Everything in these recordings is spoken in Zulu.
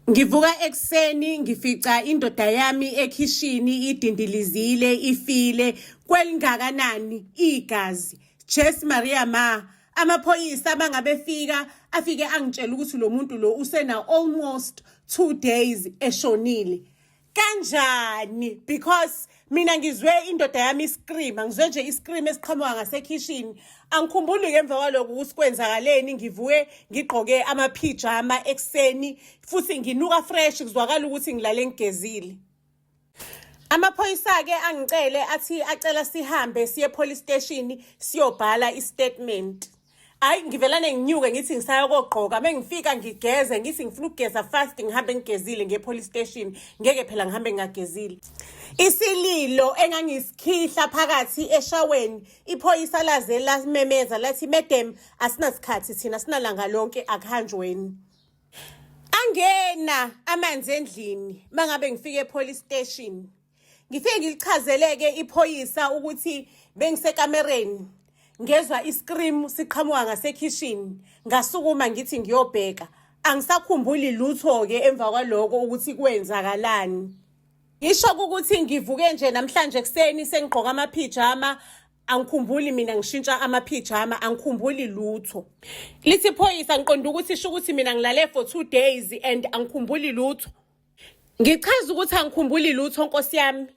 Ngivuka ekuseni ngifica indoda yami ekhishini idindilizile ifile kwelingakanani igazi. Jess Maria ma amaphoyisa bangabefika afike angitshela ukuthi lo muntu lo usena almost 2 days eshonile. Kanjani? Because mina ngizwe indoda yami iscream, ngizwe nje iscream esiqhamuka ngasekhishini. Angikhumbuli ngemva kwalokho ukusikwenzakaleni, ngivuke ngigqoke amaphijama ekseni futhi nginuka fresh kuzwakala ukuthi ngilale ngigezile. Amaphoyisa ke angicele athi acela sihambe siye police station siyobhala istatement. Hayi ngivelane nginyuke ngithi ngisayokogqoka mengifika ngigeze ngithi ngifuna ukugeza fast ngihambe ngigezile ngepolice station ngeke phela ngihambe ngagezile. Isililo engangisikhihla phakathi eshaweni iphoyisa laze lamemeza lathi madam asinasikhathi thina sinalanga lonke akuhanjweni. Angena amanzi endlini mangabe ngifike epolice station. Ngifike ngilichazeleke iphoyisa ukuthi bengisekamereni. Ngezwa iscream siqhamuka ngasekhishini ngasukuma ngithi ngiyobheka angisakhumbuli lutho ke emva kwaloko ukuthi kwenzakalani. Ngisho ukuthi ngivuke nje namhlanje ekseni sengigqoka amaphijama angikhumbuli mina ngishintsha amaphijama angikhumbuli lutho. Lithi iphoyisa ngiqonda ukuthi isho ukuthi mina ngilale for 2 days and angikhumbuli lutho. Ngichaza ukuthi angikhumbuli lutho Nkosi yami.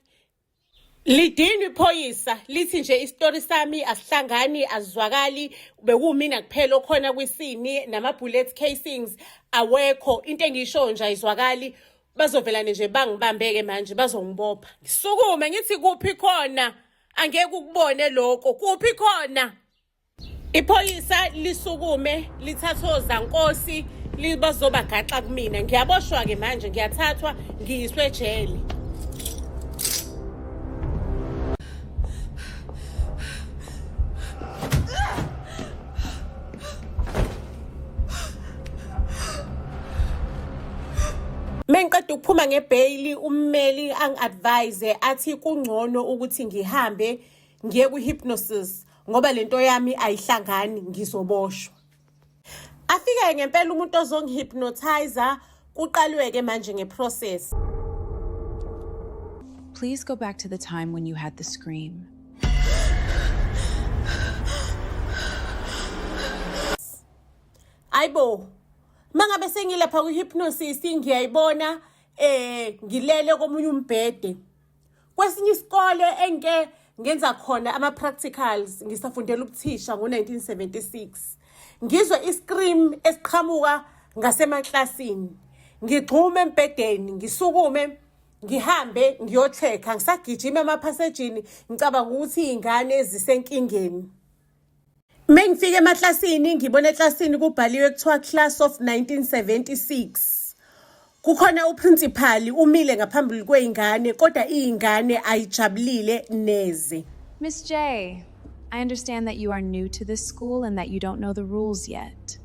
Lidini iphoyisa lithi nje istory sami asihlangani azizwakali bekumina kuphela okhona kwisini nama bullet casings awekho into engisho nje ayizwakali bazovelane nje bangibambeke manje bazongibopha. Ngisukume ngithi kuphi khona angeke ukubone lokho kuphi khona. Iphoyisa lisukume lithathoza Nkosi libazobagaxa kumina ngiyaboshwa ke manje ngiyathathwa ngiyiswe ejele. Mengiqeda ukuphuma ngebail ummeli angiadvise athi kungcono ukuthi ngihambe ngiye ku-hypnosis ngoba lento yami ayihlangani ngizoboshwa. Afike ngempela umuntu ozongihypnotizer kuqalweke manje ngeprocess. Please go back to the time when you had the scream. Ayibo mangabe sengilapha ku-hypnosis ngiyayibona ngilele komunye umbhede. Kwesinye isikole enke ngenza khona ama-practicals ngisafundela ubuthisha ngo-1976. Ngizwe iscream esiqhamuka ngasemaklasini. Ngigxume embhedeni ngisukume ngihambe ngiyocheck-a ngisagijima emaphasejini ngicabanga ukuthi izingane zisenkingeni. Mengifike emaklasini ngibona eklasini kubhaliwe kuthiwa class of 1976. Kukhona uprincipal umile ngaphambili kweingane kodwa izingane ayijabulile neze. Miss J, I understand that you are new to this school and that you don't know the rules yet.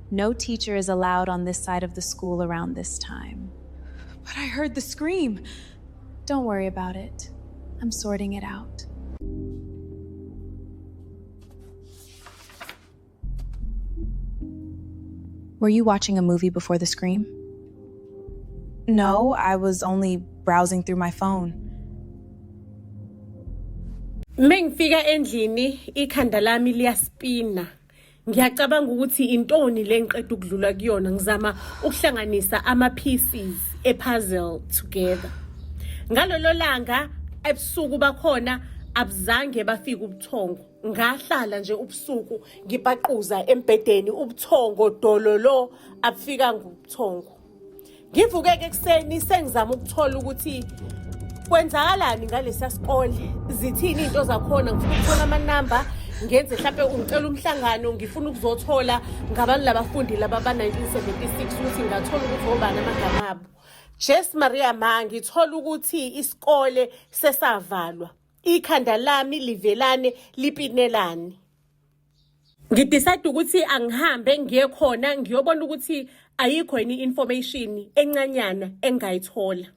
No teacher is allowed on this side of the school around this time. But I heard the scream. Don't worry about it. I'm sorting it out. Were you watching a movie before the scream? No, I was only browsing through my phone. Mengifika endlini ikhanda lami liyaspina. Ngiyacabanga ukuthi intoni lengiqeda ukudlula kuyona ngizama ukuhlanganisa ama-pieces e-puzzle together. Ngalolo langa ebusuku bakhona abuzange bafika ubuthongo. Ngahlala nje ubusuku ngibhaquza embhedeni ubuthongo dololo abufika ngobuthongo. Ngivuke ke ekseni sengizama ukuthola ukuthi kwenzakalani ngalesi sikole. Zithini into zakhona ngifuna ukuthola amanamba ngenze mhlawumbe ungicela umhlangano ngifuna ukuzothola ngabantu labafundi laba ba-1976 ukuthi ngathola ukuthi obani amagama abo. Jess Maria ma ngithola ukuthi isikole sesavalwa. Ikhanda lami livelane lipinelane. Ngidecide ukuthi angihambe ngiye khona ngiyobona ukuthi ayikho yini information encanyana engayithola.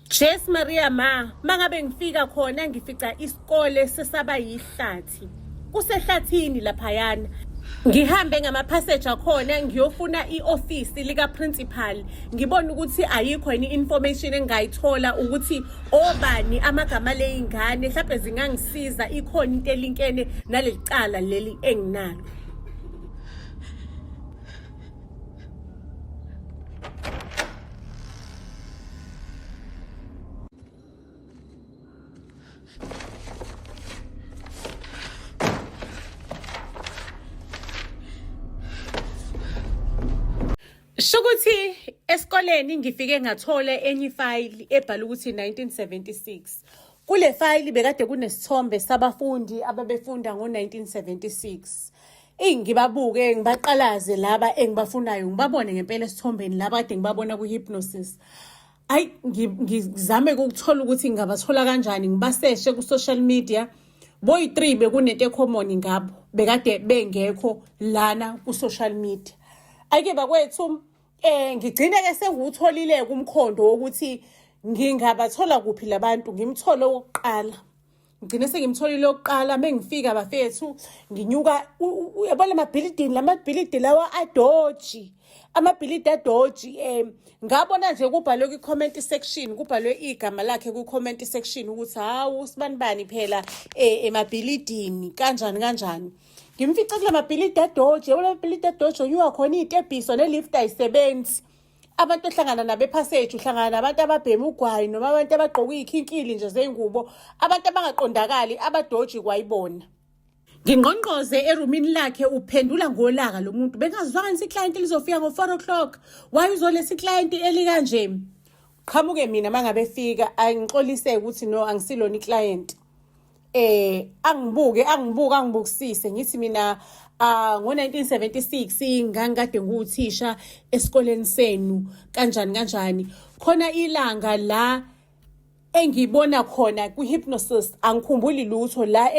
Jess Maria ma mangabe ngifika khona ngifica isikole sesaba yihlathi. Kusehlathini laphayana. Ngihambe ngama-passage akhona ngiyofuna i-ofisi lika-principal. Ngibona ukuthi ayikho yini information engayithola ukuthi obani amagama ley'ngane mhlampe zingangisiza ikhona into elinkene naleli cala leli enginalo. Shukuthi esikoleni ngifike ngathola enye ifayili ebhala ukuthi 1976. Kule fayili bekade kunesithombe sabafundi ababefunda ngo-1976. Ngibabuke ngibaqalaze laba engibafunayo ngibabone ngempela esithombeni laba kade ngibabona ku-hypnosis. Ayi ngizame ukuthola ukuthi ngabathola kanjani ngibaseshe ku-social media. Boyi-3 bekunento ecommon ngabo bekade bengekho lana ku-social media. Ake bakwethu ngigcine ke sengiwutholile kumkhondo wokuthi ngingabathola kuphi labantu ngimthole oqala. Ngigcine sengimtholile oqala mengifika bafethu nginyuka uyabona lamabhilidi lawa adoji. Amabhilidi adoji ngabona nje kubhalwe ku-comment section kubhalwe igama lakhe ku-comment section ukuthi hawu sibanibani phela emabhilidini kanjani. Ngimfica kula mabhilidi adoji, yabona amabhilidi adoji onyuka khona iy'tebhiso ne-lift ayisebenzi. Abantu ohlangana nabo ephasage uhlangana nabantu ababhema ugwayi noma abantu abagqoke iy'khinkili nje zey'ngubo, abantu abangaqondakali abadoji kwayibona. Ngingqongqoze erumini lakhe uphendula ngolaka lo muntu. Bengazwanga nisi client lizofika ngo-4 o'clock. Why uzolesi client elikanje? Qhamuke mina mangabe fika angixolise ukuthi no angisilona iclient. Angibukisise ngithi mina ngo-1976 ngangikade nguwuthisha esikoleni senu kanjani. Khona ilanga la engibona khona ku-hypnosis angikhumbuli lutho la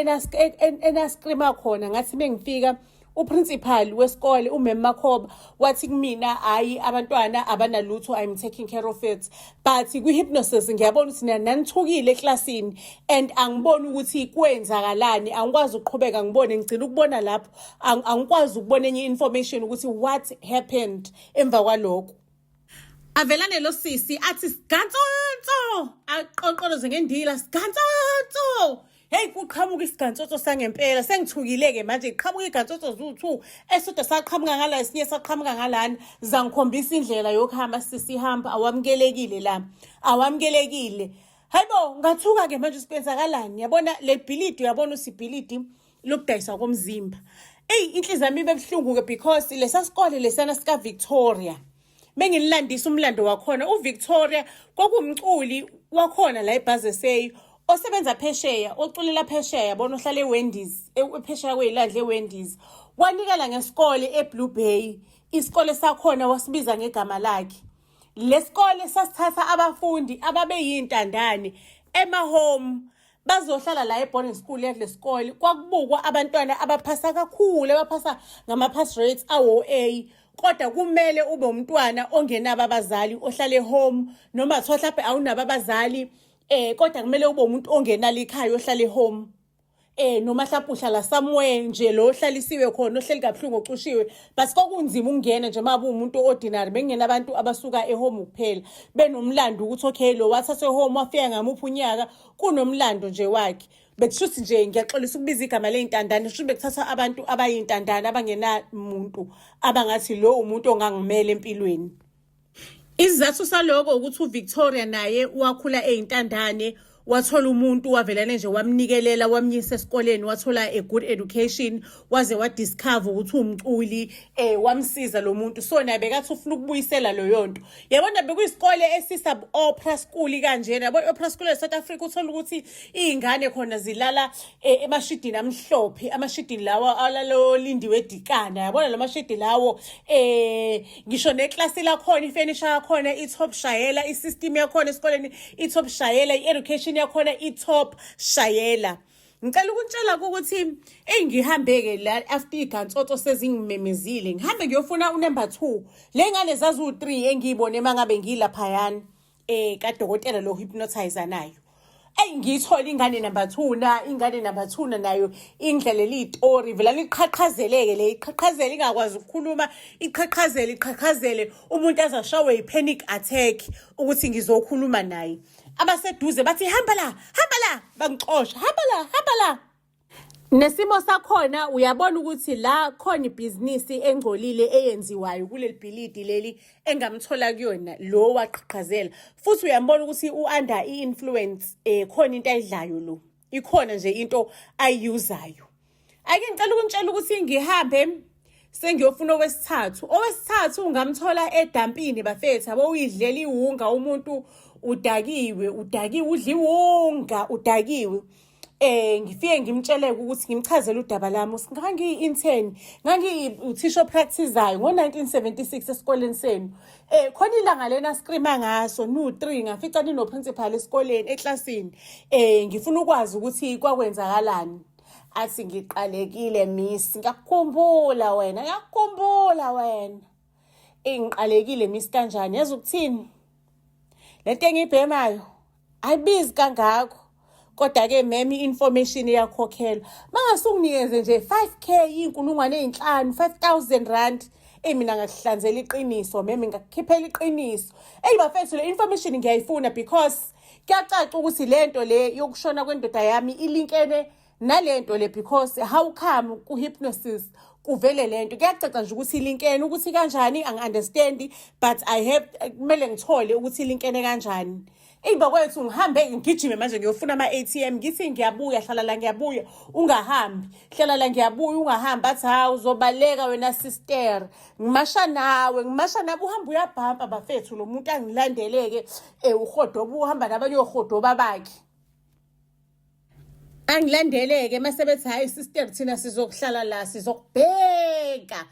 enaskrima khona ngathi mengifika uprincipal wesikole umem Makhoba wathi kumina hayi abantwana abanalutho I'm taking care of it, but kwi-hypnosis ngiyabona ukuthi nanithukile eklasini and angiboni ukuthi kwenzakalani, angikwazi ukuqhubeka ngibone ngicela ukubona lapho angikwazi ukubona enye information ukuthi what happened emva kwalokho. Avelane lo sisi athi sigantsonto aqonqoloze ngendila sigantsonto. Hey kuqhamuka isigantsotso sangempela sengithukile-ke manje qhamuka igantsotso zu-2 esodwa saqhamuka ngala esinye saqhamuka ngalana zangikhombisa indlela yokuhamba sisihamba awamukelekile la awamukelekile. Hayibo ngathuka-ke manje sipenzakalani yabona le bhilidi uyabona usibhilidi lokudayisa komzimba. Inhliziyo yami ibe buhlungu-ke because lesa sikole lesana sika Victoria menginilandisa umlando wakhona uVictoria kwakuwumculi wakhona la eBhazesey osebenza phesheya oculela phesheya yabona ohlala eWendy's ephesheya kweyilandle eWendy's wanikela ngesikole eBlue Bay. Isikole sakhona wasibiza ngegama lakhe. Lesikole sasithatha abafundi ababeyintandane emahome bazohlala la eboarding school lesikole. Kwakubukwa abantwana abaphasa kakhulu abaphasa ngama-pass rates awo-A, kodwa kumele ube umntwana ongenabo abazali ohlala ehome noma thiwa mhlawumbe awunabo abazali kodwa kumele ube umuntu ongenalo ikhaya ohlala ehome. Noma mhlawumbe uhlala somewhere nje lo ohlalisiwe khona ohleli kabuhlungu ocushiwe, but kwakunzima ukungena nje mabe umuntu ordinary bengena abantu abasuka ehome kuphela benomlando ukuthi okay lo wathathwe home wafika ngamuphi unyaka kunomlando nje wakhe. Bekushuthi nje ngiyaxolisa ukubiza igama ley'ntandane kusho bekuthatha abantu abayintandane abangena muntu abangathi lo umuntu ongangimele empilweni. Isizathu saloko ukuthi uVictoria naye wakhula eyintandane wathola umuntu wavelane nje wamnikelela wamnyisa esikoleni wathola a good education waze wadiscover ukuthi umculi wamsiza lo muntu. So naye bekathi ufuna ukubuyisela lo yonto. Yabona bekuyisikole esisab opera school kanjena yabo opera school eSouth Africa uthola ukuthi izingane khona zilala emashidini amhlophe amashidini lawa alalo lindiwe dikana yabona lamashidi lawo ngisho neclass lakhona ifurniture yakhona itop shayela isystem yakhona esikoleni itop shayela i-education yakhona itop shayela. Ngicela ukutshela ukuthi engihambeke la after igantsotso sezingimemezile ngihambe ngiyofuna unumber 2 le ngane zazu3 engiyibone mangabe ngilapha yana kadokotela lo hypnotizer nayo. ngiyithola ingane number 2 nayo ingidlalela izitori vela liqhaqhazeleke le iqhaqhazele ingakwazi ukukhuluma iqhaqhazele umuntu azashawe i-panic attack ukuthi ngizokhuluma naye. Abaseduze bathi hamba la bangixosha hamba la. Nesimo sakhona uyabona ukuthi la khona ibhizinisi engcolile eyenziwayo kuleli bhilidi leli engamthola kuyona lo waqhaqhazela, futhi uyambona ukuthi u-under i-influence khona into ayidlayo lo, ikhona nje into ayiyuzayo. Ake ngicela ukunitshela ukuthi ngihambe sengiyofuna owesithathu ungamthola edampini bafethu abo uyidlela iwunga umuntu udakiwe udla iwunga udakiwe. Ngifike ngimtsheleke ukuthi ngimchazele udaba lami ngangiyi-intern ngangiyi-tissue practice-ayo ngo-1976 esikoleni senu. Khona ilanga lena skrima ngaso nu-3 ngafica nino-principal esikoleni eklasini. Ngifuna ukwazi ukuthi kwakwenzakalani. Athi ngiqalekile miss, ngiyakukhumbula wena. Ngiqalekile miss kanjani? Yazi ukuthini? Lento engiyibhemayo ayibizi kangakho. Kodwa-ke meme i-information iyakhokhelwa. Mangasukunikeze nje 5K inkulungwane 5 5,000 rand. Mina ngakihlanzela iqiniso meme ngakukhiphela iqiniso. Bafethu le information ngiyayifuna because kuyacaca ukuthi lento le yokushona kwendoda yami ilinkene nalento le because how come ku-hypnosis kuvele lento. Kuyacaca nje ukuthi ilinkene ukuthi kanjani angi-understand but kumele ngithole ukuthi ilinkene kanjani. Bakwethu ngihambe ngigijime manje ngiyofuna ama-ATM ngithi ngiyabuya hlala la ngiyabuya ungahambi hlala la ngiyabuya ungahambi athi hawu uzobaleka wena sister ngimasha nawe uhambe uyabhampa bafethu lo muntu angilandeleke uhodoba uhamba nabanye ohodoba bakhe angilandeleke masebethi hayi sister thina sizokuhlala la sizokubheka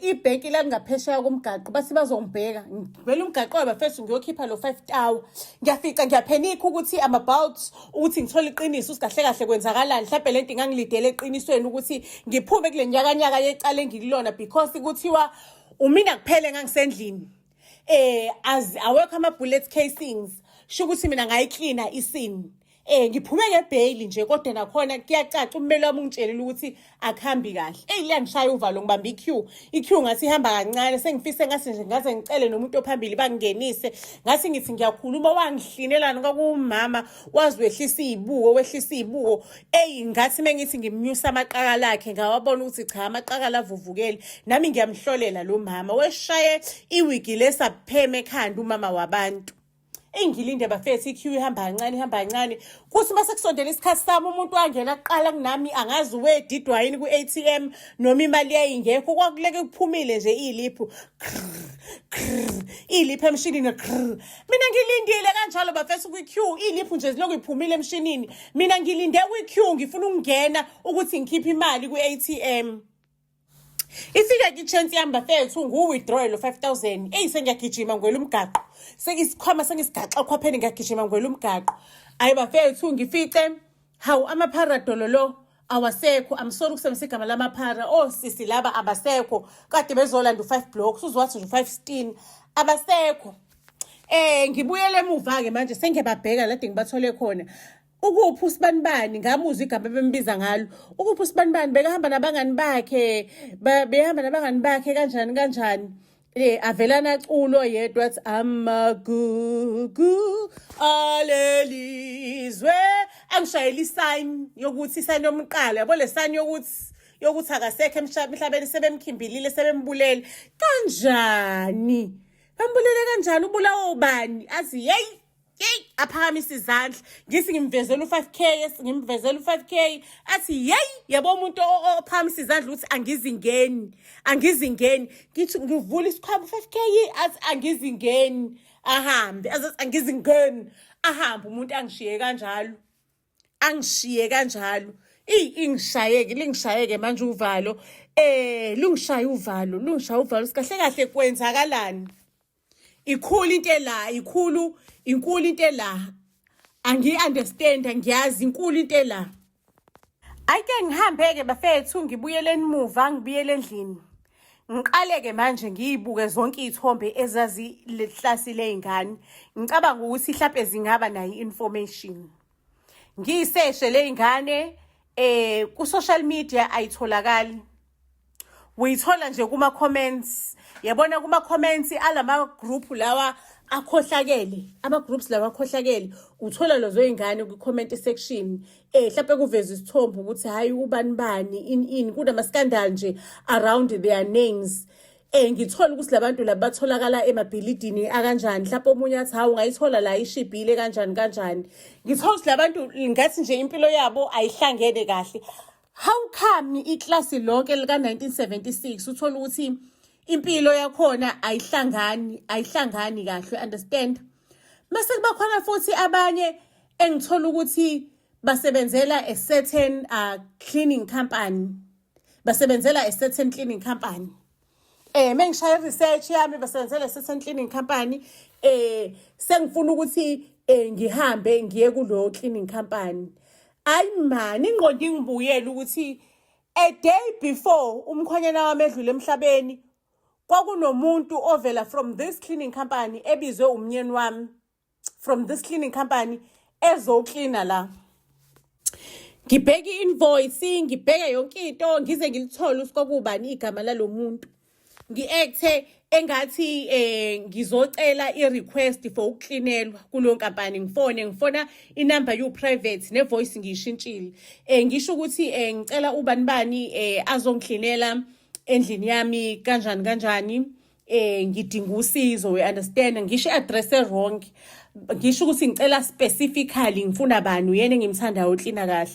ibhenki la ngaphesheya komgaqo bathi bazongibheka ngivela umgaqo wabafethu ngiyokhipha lo 5 hour ngiyafica ngiyaphenika ukuthi I'm about ukuthi ngithole iqiniso usikahle kahle kwenzakalani mhlawumbe lento ingangilidele eqinisweni ukuthi ngiphume kule nyakanyaka yecala engikulona because kuthiwa umina kuphele ngangisendlini awekho ama-bullet casings sho ukuthi mina ngayicleana isini ngiphume ngebail nje kodwa nakhona kuyacaca ummeli wami ungitshelile ukuthi akuhambi kahle la ngishaya uvalo ngibamba iqueue ngathi ihamba kancane sengifise ngase nje ngaze ngicele nomuntu ophambili bangingenise ngathi ngithi ngiyakhuluma wangihlinelana kwakumama waziwehlisa izibuko ngathi mengithi ngimnyusa amaqakala akhe ngawabona ukuthi cha amaqakala avuvukele nami ngiyamhlolela lo mama weshaye iwigi lesapheme ekhanda umama wabantu. Ngilinde bafethu iqueue ihamba kancane kuthi mase kusondela isikhathi sami umuntu wangena kuqala kunami angazi wedidwa yini ku-ATM noma imali yayingekho kwakuleke kuphumile nje iliphu emshinini mina ngilindile kanjalo bafethu kwi-queue iliphu nje zilokhu iphumile emshinini mina ngilinde kwi-queue ngifuna ukungena ukuthi ngikhiphe imali ku-ATM. Ifika ke-chance yami bafethu ngu-withdraw lo 5,000 sengiyagijima ngwela umgaqo sekisikhwama sengisigaxa khwapheni ngiyagijima ngwela umgaqo bafethu ngifice hawu amapharadolo lo awasekho. I'm sorry ukusebenzisa igama lamaphara sisi laba abasekho kade bezolanda u5 blocks uzwathi nje u5 steen abasekho. Ngibuyele emuva-ke manje sengiyababheka lade ngibathole khona. Ukuphi uSibanibani ngamuzwa igama bembiza ngalo. Ukuphi uSibanibani bekahamba nabangani bakhe behamba nabangani bakhe kanjani avelana culo yedwa athi amagugu alelizwe angishayela isign yokuthi isign yomqala yabo le sign yokuthi akasekho emhlabeni sebemkhimbilile sebembulele kanjani bambulele kanjani ubulawa ubani athi hey aphakamisa izandla ngithi ngimvezela u5K athi hey yabo umuntu ophakamisa izandla ukuthi angizingeni ngithi ngivula isikhwama 5K athi angizingeni ahambe azathi angizingeni ahambe umuntu angishiye kanjalo lingishayeke manje uvalo lungishaya uvalo sikahle kahle kwenzakalani. Inkulu into la angi-understand ngiyazi inkulu into la. Ayike ngihambeke bafethu ngibuyele emuva ngibuyele endlini ngiqaleke manje ngiyibuke zonke izithombe ezazi lehlasi lezingane ngicabanga ukuthi mhlawumbe zingaba nayo information ngiyiseshe le ingane ku social media ayitholakali. Uyithola nje kuma comments. Yabona kuma comments alama group lawa akhohlakele, ama groups lawa akhohlakele, uthola lezo ingane ku comment section mhlawumbe kuveza isithombe ukuthi hayi ubani bani in kunama scandal nje around their names. Ngithola ukuthi labantu laba batholakala emabhilidini akanjani, mhlawumbe omunye athi hawu ungayithola la ishibhile kanjani. Ngithola ukuthi labantu ngathi nje impilo yabo ayihlangene kahle. How come iclass lonke lika 1976 uthola ukuthi impilo yakhona ayihlangani kahle, understand? Mase kuba khona futhi abanye engithola ukuthi basebenzela a certain cleaning company. Mengishaya research yami basebenzela a certain cleaning company. Sengifuna ukuthi ngihambe ngiye kulo cleaning company. Ayi man, ingqondo ngibuyela ukuthi a day before umkhonyana wami edlule emhlabeni kwakunomuntu ovela from this cleaning company ebizwe umnyeni wami from this cleaning company ezoklina la. Ngibheke invoice, ngibheke yonke into ngize ngilithole usikokubani igama lalomuntu. Ngiacthe engathi ngizocela i-request for ukuklinelwa kulo nkampani. Ngifona inamba yu private ne voice ngishintshile. Ngisho ukuthi ngicela ubani bani azongiklinela endlini yami kanjani. Ngidinga usizo, we understand. Ngisho address wrong. Ngisho ukuthi ngicela specifically ngifuna bani uyena engimthandayo uklina kahle.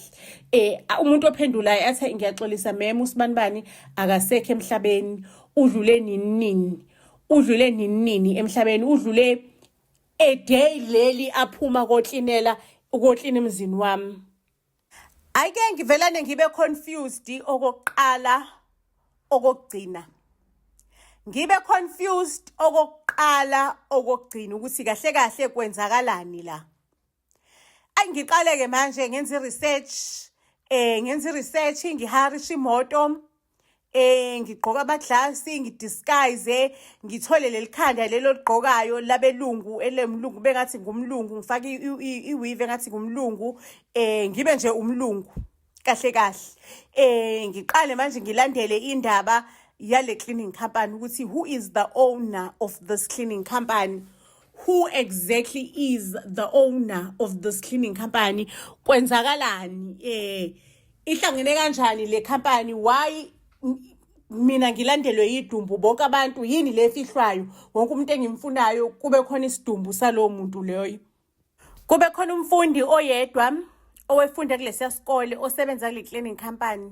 Umuntu ophendulayo athi ngiyaxolisa mem usibani bani akasekho emhlabeni. Udlule nini emhlabeni, udlule a day leli aphuma koklina emzini wami. Ayike ngivelane ngibe confused okokuqala okugcina. Ukuthi kahle kwenzakalani la. Angiqaleke manje ngenza research ngiharisha imoto. Ngigqoka amaglasi, ngidisguise, ngithole lelikhanda lelo ligqokayo labelungu elemlungu bengathi ngumlungu, ngifake iweave engathi ngumlungu, ngibe nje umlungu kahle. Ngiqale manje ngilandele indaba yale cleaning company ukuthi who is the owner of this cleaning company? Who exactly is the owner of this cleaning company? Kwenzakalani? Ihlangene kanjani le company? Why mina ngilandelwe yidumbu bonke abantu yini lefihlwayo wonke umuntu engimfunayo kube khona isidumbu salowo muntu leyo. Kube khona umfundi oyedwa owefunda kulesiya sikole osebenza kule cleaning company.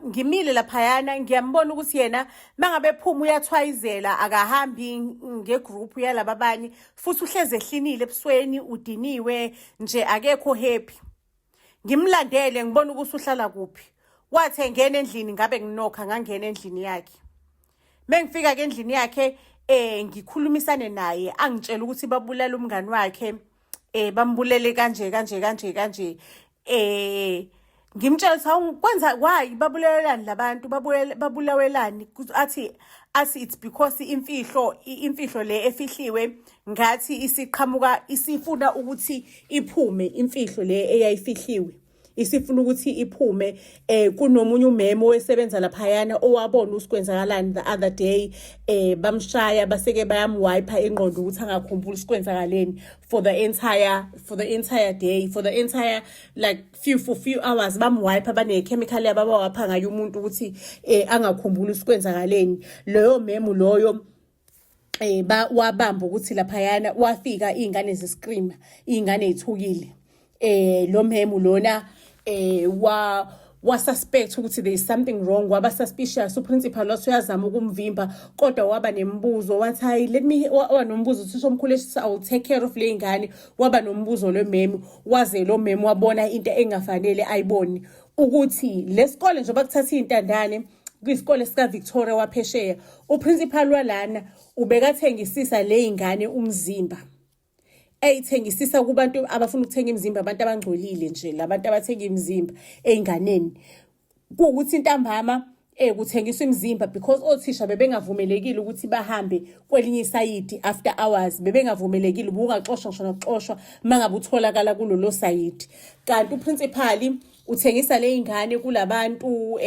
Ngimile laphayana ngiyambona ukuthi yena mangabe phuma uyathwayizela akahambi ngegroup yalaba abanye futhi uhleze ehlinile ebusweni udiniwe nje akekho happy. Ngimlandele ngibona ukuthi uhlala kuphi. Wathi ngene endlini ngabe nginokha ngangena endlini yakhe. Mengifika ke endlini yakhe ngikhulumisane naye angitshela ukuthi babulala umngani wakhe bambulele kanje. Ngimtshela ukuthi kwenza why babulelelani labantu babulawelani athi it's because imfihlo le efihliwe ngathi isiqhamuka isifuna ukuthi iphume imfihlo le eyayifihliwe. Isifuna ukuthi iphume kunomunye umemo osebenza laphayana owabona usikwenzakalani the other day bamshaya baseke bayamwipe engqondo ukuthi angakhumbuli usikwenzakaleni for the entire day, for the entire like few hours bamwipe bane chemical yabawapha ngayo umuntu ukuthi angakhumbuli usikwenzakaleni. Loyo memo loyo wabamba ukuthi laphayana wafika izingane zescream, izingane ezithukile. Lo memo lona wa suspect ukuthi there is something wrong, waba suspicious. Principal wathi uyazama ukumvimba kodwa waba nembuzo wathi hayi nombuzo uthi somkhulu I will take care of le ingane. Waba nombuzo lo memo waze lo memo wabona into engafanele ayibone ukuthi lesikole nje bakuthatha intandane kwisikole sika Victoria waphesheya. Uprincipal walana ubekathengisisa le ingane umzimba. Eyithengisisa kubantu abafuna ukuthenga imizimba, abantu abangcolile nje labantu abathenga imizimba einganeni. Kuukuthi intambama kuthengiswa imizimba because othisha bebengavumelekile ukuthi bahambe kwelinye isayidi after hours, bebengavumelekile ubungaxoshwa ngisho nokuxoshwa mangabe utholakala kulolo sayidi. Kanti uprincipal uthengisa le ingane kulabantu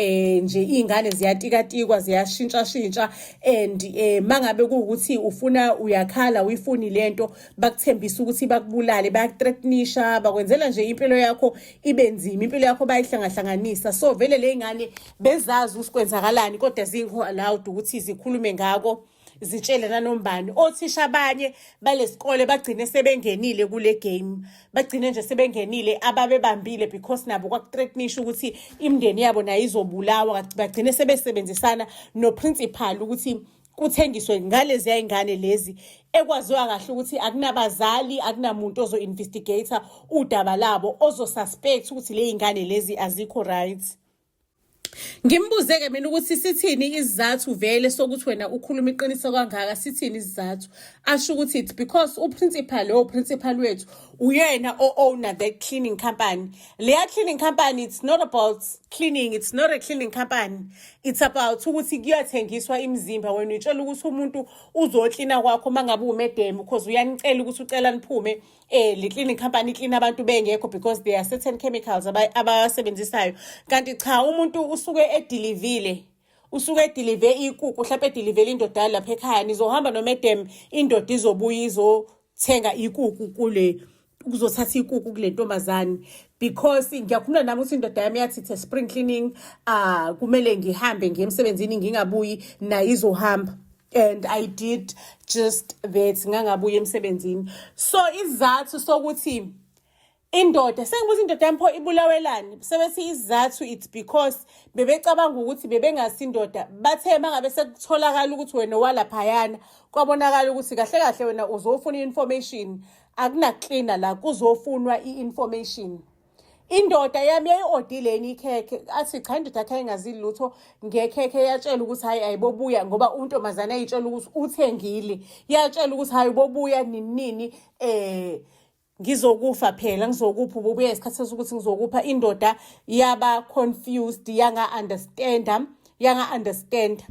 nje ingane ziyatikatikwa ziyashintsha and mangabe kuukuthi ufuna uyakhala uyifuni lento bakuthembisa ukuthi bakubulale bayakuthreatenisha bakwenzela nje impilo yakho ibe nzima impilo yakho bayihlangahlanganisa. So vele le ingane bezazi usikwenzakalani kodwa zingo allowed ukuthi zikhulume ngako zitshele nanombani. Othisha abanye balesikole bagcine sebengenile kule game, bagcine nje sebengenile ababebambile because nabo kwakuthreatenisha ukuthi imndeni yabo nayo izobulawa. Bagcine sebesebenzisana noprincipal ukuthi kuthengiswe ngalezi ingane lezi ekwaziwa kahle ukuthi akunabazali akunamuntu ozo-investigator udaba labo ozo-suspect ukuthi le ingane lezi azikho right. Ngimbuze-ke mina ukuthi sithini isizathu vele sokuthi wena ukhuluma iqiniso kangaka, sithini isizathu? Asho ukuthi it's because uprincipal wethu uyena o-owner that cleaning company. Leya cleaning company, it's not about cleaning, it's not a cleaning company. It's about ukuthi kuyathengiswa imizimba. Wena uyitshela ukuthi umuntu uzoklina kwakho mangabe umedem because uyanicela ukuthi ucela niphume le cleaning company clean abantu bengekho because there are certain chemicals abasebenzisayo. Kanti cha, umuntu usuke edelive ikukhu mhlawumbe edelive indoda lapha ekhaya, nizohamba nomedem indoda izobuya izothenga ikukhu kule ukuzothatha ikukhu kule ntombazane because ngiyakhuluma nami ukuthi indoda yami yathi the spring cleaning kumele ngihambe ngemsebenzini ngingabuyi nayo izohamba. And I did just that, ngangabuye emsebenzini. So isizathu sokuthi indoda sengibuza indoda yami pho ibulawelani sebethi isizathu it's because bebecabanga ukuthi bebengasindoda bathe mangabe sekutholakala ukuthi wena walaphayana kwabonakala ukuthi kahle wena uzofuna information akunaklina la kuzofunwa information. Indoda yami yayi-odileni ikhekhe athi cha indoda yakhe engazili lutho ngekhekhe yatshela ukuthi hayi ayibobuya ngoba untombazane ayitshela ukuthi uthengile yatshela ukuthi hayi bobuya nini ngizokufa phela ngizokupha ububuya isikhathi sokuthi ngizokupha. Indoda yaba confused yanga understand.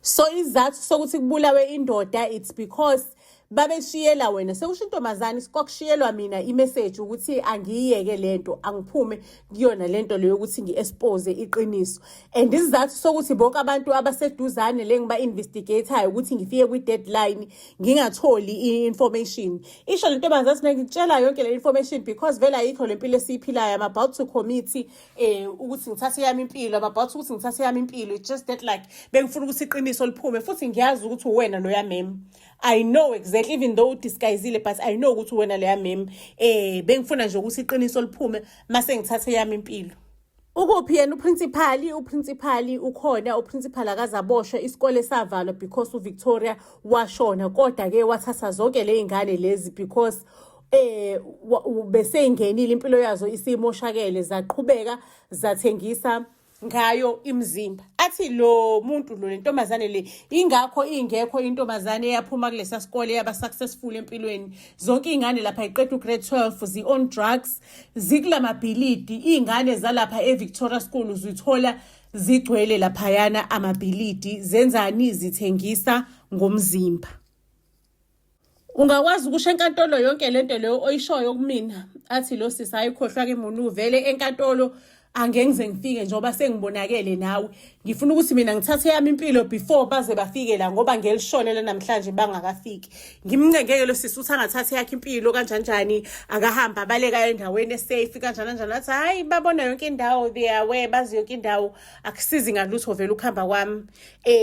So isizathu sokuthi kubulawe indoda it's because babeshiyela wena sekusho intombazane kwakushiyelwa mina imessage ukuthi angiyeke lento angiphume kuyona lento leyo ukuthi ngi-expose iqiniso. And isizathu sokuthi bonke abantu abaseduzane le ngiba investigator ukuthi ngifike kwi-deadline ngingatholi i-information. Isho lento ntombazane ngitshela yonke le information because vele ayikho lempilo esiyiphilayo. I'm about to commit ukuthi ngithathe yami impilo. I'm about ukuthi ngithathe yami impilo. It's just that like bengifuna ukuthi iqiniso liphume futhi ngiyazi ukuthi uwena loya mem. I know exactly, even though disguisile, but I know ukuthi wena leya mem bengifuna nje ukuthi iqiniso liphume mase ngithathe yami impilo. Ukuphi yena uprincipal ukhona uprincipal akazaboshwe isikole savalwa because uVictoria washona kodwa ke wathatha zonke le ingane lezi because bese ingenile impilo yazo isimoshakele zaqhubeka zathengisa ngayo imizimba. Athi lo muntu lo lentombazane le ingakho ingekho intombazane eyaphuma kulesa sikole yaba successful empilweni. Zonke ingane lapha iqeda grade 12 zi on drugs zikulamabhilidi. Ingane zalapha eVictoria School uzithola zigcwele lapha yana amabhilidi zenzani zithengisa ngomzimba. Ungakwazi ukusho enkantolo yonke lento leyo oyishoyo kumina athi lo sisa ayikhohlwa ke munu vele enkantolo angengize ngifike njengoba sengibonakele nawe ngifuna ukuthi mina ngithathe yami impilo before baze bafike la ngoba ngelishonele namhlanje bangakafiki. Ngimncengeke lo sisi uthi angathathe yakhe impilo kanjani akahamba baleka endaweni esafe kanjani athi hayi babona yonke indawo they are aware bazi yonke indawo akusizi ngalutho vele ukuhamba kwami.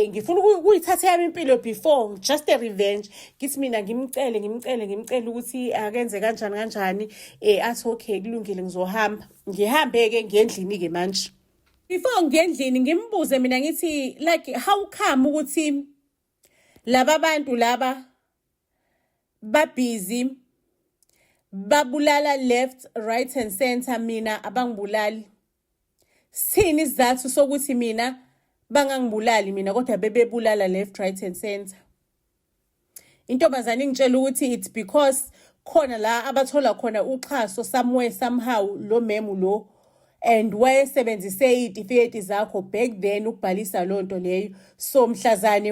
Ngifuna ukuyithatha yami impilo before just a revenge. Ngithi mina ngimcele ukuthi akenze kanjani athi okay kulungile ngizohamba ngihambe ke ngendlini ke manje. Before ngendlini ngimbuze mina ngithi like how come ukuthi laba bantu laba ba busy babulala left right and center mina abangibulali. Sini isizathu sokuthi mina bangangibulali mina kodwa bebebulala left right and center. Intombazane ingitshela ukuthi it's because khona la abathola khona uxhaso somewhere somehow lo memu lo and wayesebenzise iy'tifiketi zakho back then ukubhalisa loo nto leyo. So mhlazane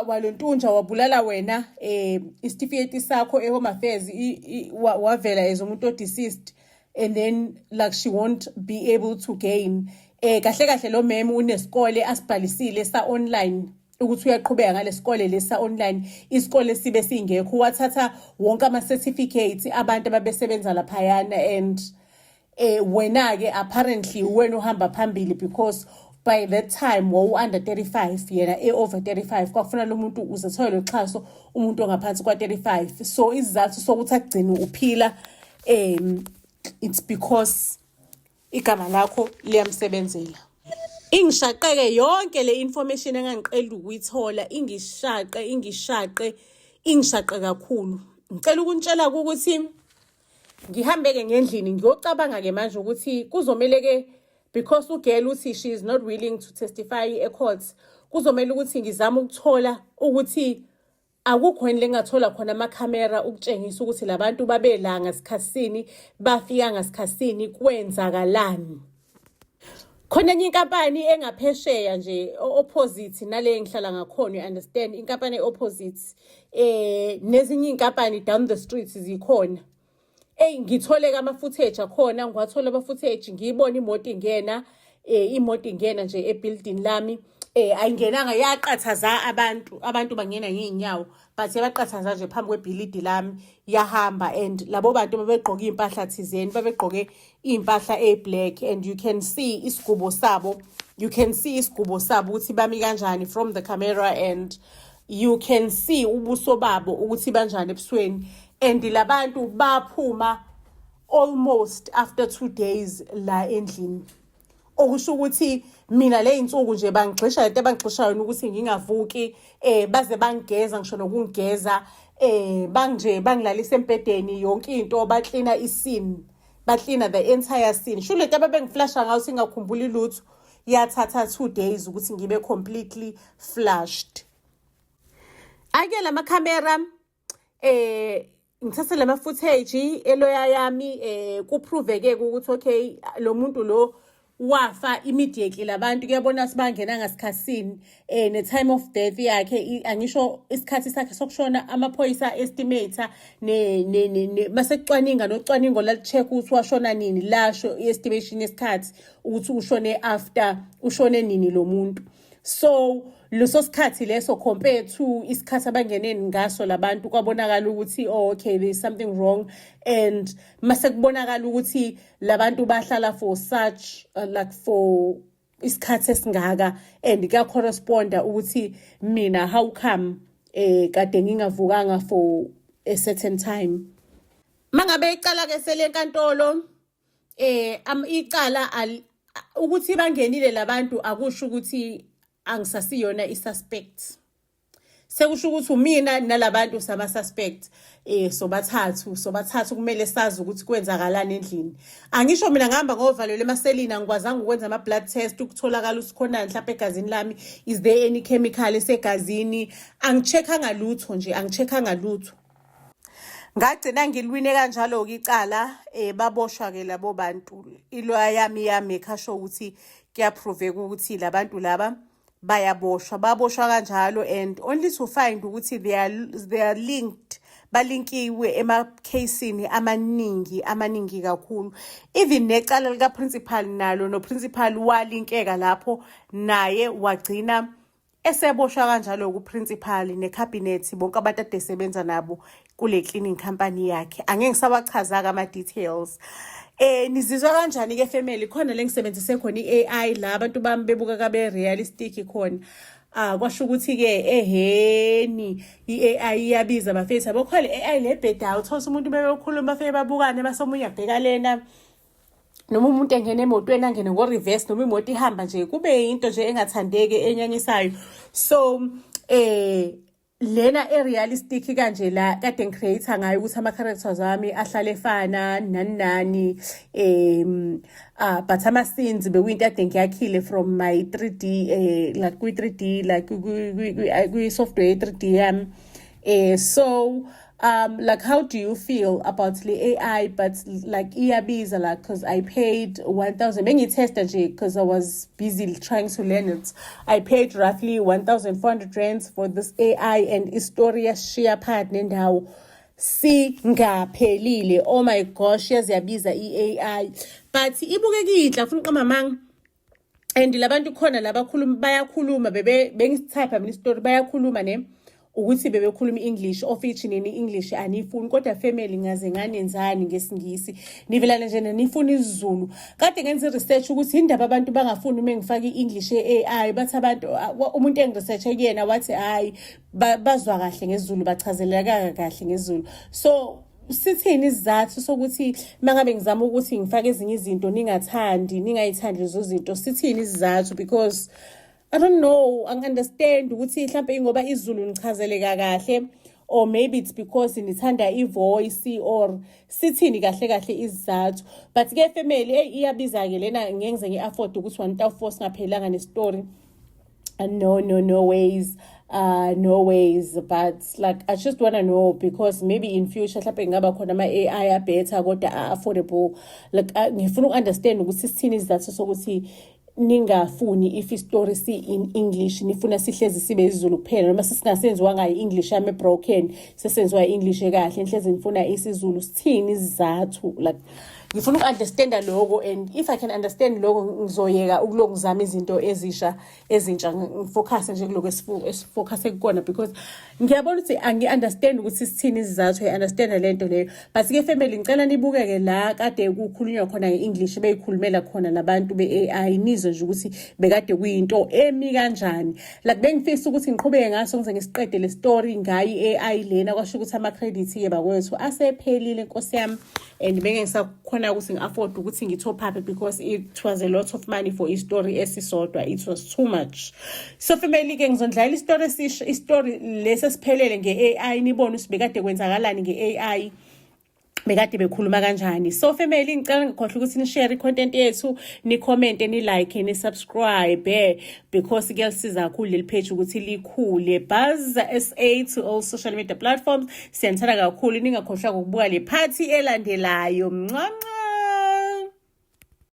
walontunja wabulala wena isitifiketi sakho eHome Affairs wavela as umuntu o-deceased, and then like she won't be able to gain. Kahle kahle lo meme unesikole asibhalisile sa-online ukuthi uyaqhubeka ngalesikole lesa online, isikole sibe singekho, wathatha wonke ama-certificates abantu ababesebenza laphayana, and wena-ke apparently wena uhamba phambili because by that time wawu-under 35 yena over 35, kwafuna lo muntu uzethole lo xhaso umuntu ongaphansi kwa-35. So isizathu sokuthi agcine uphila it's because igama lakho liyamsebenzela. Ingishaqeke yonke le information engangiqela ukuyithola, ingishaqe kakhulu. Ngicela ukuntshela ukuthi ngihambe-ke ngendlini ngiyocabanga-ke manje ukuthi kuzomele-ke, because ugirl uthi she is not willing to testify e-court, kuzomele ukuthi ngizame ukuthola ukuthi akukho yini lengathola khona amakhamera ukutshengisa ukuthi labantu babela ngasikhatsini, bafika ngasikhatsini, kwenzakalani. Khona enye inkampani engaphesheya nje opposite nale engihlala ngakhona, you understand, inkampani opposite nezinye inkampani down the streets zikhona. Ngithole ama-footage akhona, ngiwathola ama-footage, ngiyibona imoto ingena nje e-building lami. Ayingenanga, yaqathaza abantu bangena ngey'nyawo, but yabaqathaza nje phambi kwebhilidi lami yahamba. And labo bantu babegqoke iy'mpahla thizeni, babegqoke iy'mpahla e-black, and you can see isigubo sabo ukuthi bami kanjani from the camera, and you can see ubuso babo ukuthi banjani ebusweni. And labantu baphuma almost after 2 days la endlini. Okusho ukuthi mina le insuku nje bangixisha lento abangixishayo ukuthi ngingavuki, baze bangigeza, ngisho nokungigeza, bangilalisa empedeni, yonke into baklina iscene, baklina the entire scene. Sho lento ababengiflasha ngayo singakhumbuli lutho, yathatha 2 days ukuthi ngibe completely flushed. Ake lama camera ngithathe lama footage eloya yami kuprove-ke ukuthi okay lo muntu lo wafa immediately, labantu kuyabona sibangena ngasikhatsini ne-time of death yakhe, angisho isikhathi sakhe sokushona amaphoyisa estimator masekucwaninga nocwaningo lalu-check ukuthi washona nini, lasho i-estimation yesikhathi ukuthi ushone nini lo muntu. So leso sikhathi leso compared to isikhathi abangeneni ngaso labantu, kwabonakala ukuthi okay there is something wrong, and mase kubonakala ukuthi labantu bahlala for such like for isikhathi esingaka, and kuya corresponda ukuthi mina how come kade ngingavukanga for a certain time. Mangabe icala ke sele enkantolo icala ukuthi bangenile labantu akusho ukuthi angisasiyona i-suspect. Sekusho ukuthi umina nalabantu sama-suspect sobathathu kumele sazi ukuthi kwenzakalani endlini. Angisho mina ngihamba ngovalelwe emaselini, angikwazanga ukwenza ama-blood test ukutholakala ukuthi khona mhlawumbe egazini lami, is there any chemical esegazini. Angicheckanga lutho. Ngagcina ngilwine kanjalo-ke icala, baboshwa-ke labo bantu. Iloya yami ekhasho ukuthi kuyaprove-ka ukuthi labantu laba baboshwa kanjalo, and only to find ukuthi they are linked, balinkiwe ema-casini amaningi kakhulu. Even necala lika-principal nalo, no-principal walinkeka lapho, naye wagcina eseboshwa kanjalo ku-principal ne-cabinet, bonke abantu ade sebenza nabo kule cleaning company yakhe. Angeke ngisawachaza-ke ama-details. Nizizwa kanjani-ke family? Khona le ngisebenzise khona i-AI la abantu bami bebuka kabe realistic khona. Kwasho ukuthi-ke eheni i-AI iyabiza bafethu. Abokhole i-AI lebhedayo, uthola umuntu beyokhuluma bafike babukane, basomunye abheka lena, noma umuntu engena emotweni angene ngo-reverse, noma imoto ihamba nje kube into nje engathandeki enyanyisayo. So lena realistic kanje la kade ngicreate ngayo ukuthi ama-characters wami ahlale efana nani but ama-scenes bekuyinto ade ngiyakhile from my 3D like kwi-3D like kwi-software 3D yami. So like how do you feel about the AI but like iyabiza like because I paid 1,000 bengitesta nje because I was busy trying to learn it. I paid roughly 1,400 rands for this AI and Historia share part nendawo singaphelile. Oh my gosh, yaziyabiza i-AI but ibukekile ufuna uqamamanga. And labantu khona labakhuluma bayakhuluma bengitype mina story bayakhuluma ne ukuthi bebekhuluma English office nini English anifuni kodwa family ngaze nganenzani ngesingisi nivelana nje nifuna isiZulu kade ngenza research ukuthi indaba abantu bangafuni uma ngifaka iEnglish AI bathi abantu umuntu engiresearch kuyena wathi hayi bazwa kahle ngesiZulu bachazeleka kahle ngesiZulu so sithini isizathu sokuthi mangabe ngizama ukuthi ngifake ezinye izinto ningayithandi lezo zinto sithini isizathu because I don't know I understand ukuthi mhlawumbe ngoba isiZulu ngichazeleka kahle or maybe it's because nithanda ivoice or sithini kahle isizathu but ke family iyabiza ke lena ngiyenze ngiafford ukuthi 1,400 singaphelanga nestory no ways no ways but like I just want to know because maybe in future mhlawumbe ngaba khona ama AI better kodwa affordable like ngifuna ukunderstand ukuthi sithini isizathu sokuthi ningafuni if story si in English nifuna sihlezi sibe isiZulu kuphela noma sisingasenziwa ngayi English yami broken sesenziwa English kahle inhlezi nifuna isiZulu sithini isizathu like ngifuna ukunderstand lokho and if I can understand lokho ngizoyeka ukulokuzama izinto ezintsha ngifocus nje kuloko esifocus ekukona because ngiyabona ukuthi angi-understand ukuthi sithini isizathu I understand lento leyo but ke family ngicela nibukeke la kade kukhulunywa khona ngeEnglish beyikhulumela khona nabantu be-AI nizwe nje ukuthi bekade kuyinto emi kanjani like bengifisa ukuthi ngiqhubeke ngaso ngize ngisiqede le story ngayi AI lena kwasho ukuthi ama credits ke bakwethu asephelile Nkosi yami and bengisakhona ukuthi ngi-afford ukuthi ngi-top up because it was a lot of money for i-story esisodwa it was too much so family ke ngizondlala i-story lesesiphelele nge-AI nibone ukuthi bekade kwenzakalani nge-AI bekade bekhuluma kanjani so family ngicela ngikhohle ukuthi ni share content yethu ni comment ni like ni subscribe because kuyasiza kakhulu leli page ukuthi likhule Buzz SA to all social media platforms siyanthanda kakhulu ningakhohlwa ukubuka le party elandelayo